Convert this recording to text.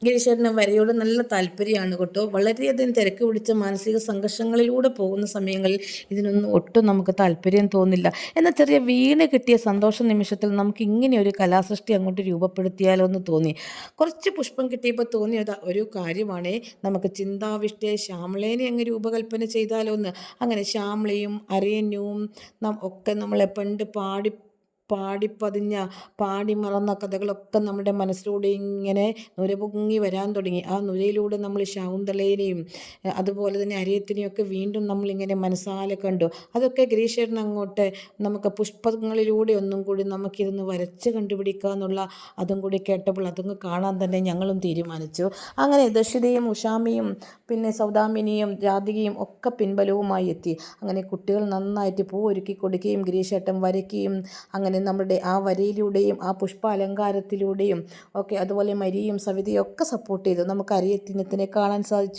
ഗിരീഷേട്ടന് വരയോട് നല്ല താല്പര്യമാണ് കേട്ടോ. വളരെയധികം തിരക്ക് പിടിച്ച മാനസിക സംഘർഷങ്ങളിലൂടെ പോകുന്ന സമയങ്ങളിൽ ഇതിനൊന്നും ഒട്ടും നമുക്ക് താല്പര്യം തോന്നില്ല. എന്നാൽ ചെറിയ വീണ് കിട്ടിയ സന്തോഷ നിമിഷത്തിൽ നമുക്ക് ഇങ്ങനെ ഒരു കലാസൃഷ്ടി അങ്ങോട്ട് രൂപപ്പെടുത്തിയാലോ എന്ന് തോന്നി. കുറച്ച് പുഷ്പം കിട്ടിയപ്പോൾ തോന്നിയത് ഒരു കാര്യമാണേ, നമുക്ക് ചിന്താവിഷ്ടയെ ശ്യാമളേനെ അങ്ങ് രൂപകൽപ്പന ചെയ്താലോ എന്ന്. അങ്ങനെ ശ്യാമളയും അരയന്യവും ഒക്കെ നമ്മളെ പണ്ട് പാടിപ്പതിഞ്ഞ പാടിമറന്ന കഥകളൊക്കെ നമ്മുടെ മനസ്സിലൂടെ ഇങ്ങനെ നുരപൊങ്ങി വരാൻ തുടങ്ങി. ആ നുരയിലൂടെ നമ്മൾ ശകുന്തളേനെയും അതുപോലെ തന്നെ അരയത്തിനെയും ഒക്കെ വീണ്ടും നമ്മളിങ്ങനെ മനസ്സാലെ കണ്ടു. അതൊക്കെ ഗിരീഷേട്ടൻ അങ്ങോട്ട് നമുക്ക് പുഷ്പങ്ങളിലൂടെ ഒന്നും കൂടി നമുക്കിരുന്ന് വരച്ച് കണ്ടുപിടിക്കാമെന്നുള്ള അതും കൂടി കേട്ടപ്പോൾ അതങ്ങ് കാണാൻ തന്നെ ഞങ്ങളും തീരുമാനിച്ചു. അങ്ങനെ ദക്ഷിതയും ഉഷാമിയും പിന്നെ സൗദാമിനിയും രാധികയും ഒക്കെ പിൻബലവുമായി എത്തി. അങ്ങനെ കുട്ടികൾ നന്നായിട്ട് പൂ ഒരുക്കി കൊടുക്കുകയും ഗിരീഷേട്ടൻ വരയ്ക്കുകയും അങ്ങനെ നമ്മുടെ ആ വരയിലൂടെയും ആ പുഷ്പ അലങ്കാരത്തിലൂടെയും ഒക്കെ അതുപോലെ മരിയും സവിതയും ഒക്കെ സപ്പോർട്ട് ചെയ്തു. നമുക്ക് അരയത്തിനത്തിനെ കാണാൻ സാധിച്ചു.